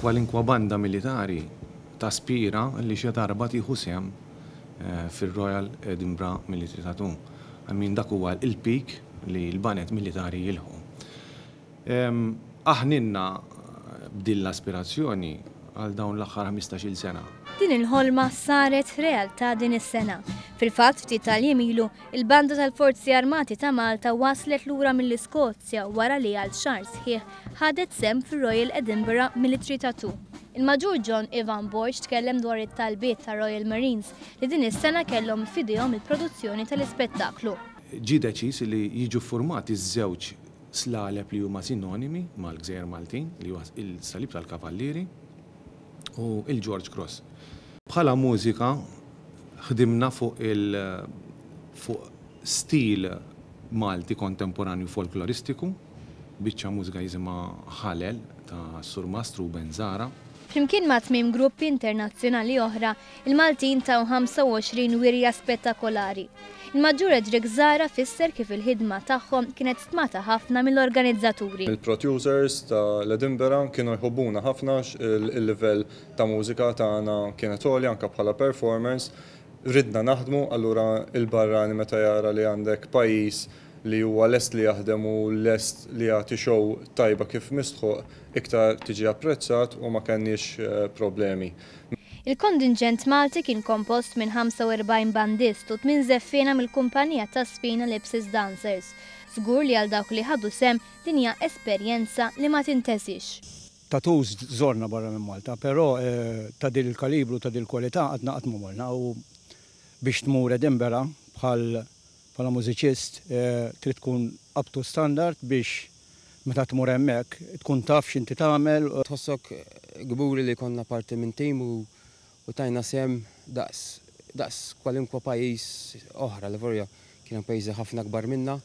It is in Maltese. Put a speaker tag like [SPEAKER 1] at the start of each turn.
[SPEAKER 1] kwalinkwa banda militari taspira li xi darba tieħu sehem fir-Royal Edinburgh Military Tattoo. Dak huwa il-peak li l-banet militari jilħu. Aħninna b'din l-aspirazzjoni għal dawn l-aħħar 15-il sena.
[SPEAKER 2] Din il-ħolma saret realtà din is-sena. Fil-fatt ftit tal-jiem ilu, il-banda tal-Forzi Armati ta' Malta waslet lura mill-Iskozja wara li għal xahar sħiħ ħadet sehem fir-Royal Edinburgh Military Tattoo. Il-Maġur John Ivan Borch tkellem dwar it-talbiet ta' Royal Marines li din is-sena kellhom f'idejhom il-produzzjoni tal-ispettaklu.
[SPEAKER 1] Ġie deċiż li jiġu ffurmati żewġ slaleb li huma sinonimi mal-Gżejjer Maltin li huwa il-Salib tal-Kavallieri u il-George Cross. Bħala mużika ħdimna fuq stil Malti kontemporanju folkloristiku, biċċa mużika jisimha Ħalel ta' Sur Mastru Benzara.
[SPEAKER 2] Flimkien ma' tmiem gruppi internazzjonali oħra, il-Maltin taw 25 wirja spettakolari. Il-Maġġur Edric Zara fisser kif il-ħidma tagħhom kienet stmata ħafna mill-organizzaturi.
[SPEAKER 3] Il-producers tal-Edinburgh kienu jħobbuna ħafna il-livell ta' mużika tagħna kienet għolja anke bħala performance. Ridna naħdmu, allura il-barrani meta jara li għandek pajjiż li huwa lest li jaħdem u lest li jagħti show tajba kif mistħuq iktar tiġi apprezzat u ma kenniex problemi.
[SPEAKER 2] Il-kontingent Malti kien kompost minn 45 bandist u 8 żeffiena mill-kumpanija ta' Spina Lipsis Dancers. Żgur li għal dawk li ħadu sem din hija esperjenza li ma tintesix.
[SPEAKER 4] Tattoos żorna barra minn Malta, però ta' din il-kalibru, ta' din il-kwalità għadna qatt ma morna u biex tmur Edinburgh bħala mużiċist trid tkun up to standard biex meta tmur hemmhekk tkun taf x'inti tagħmel.
[SPEAKER 5] Tħossok gburi li konna parti minn tim u tajna sem daqs kwalinkwa pajjiż oħra li vorja kien pajjiżi ħafna kbar minna.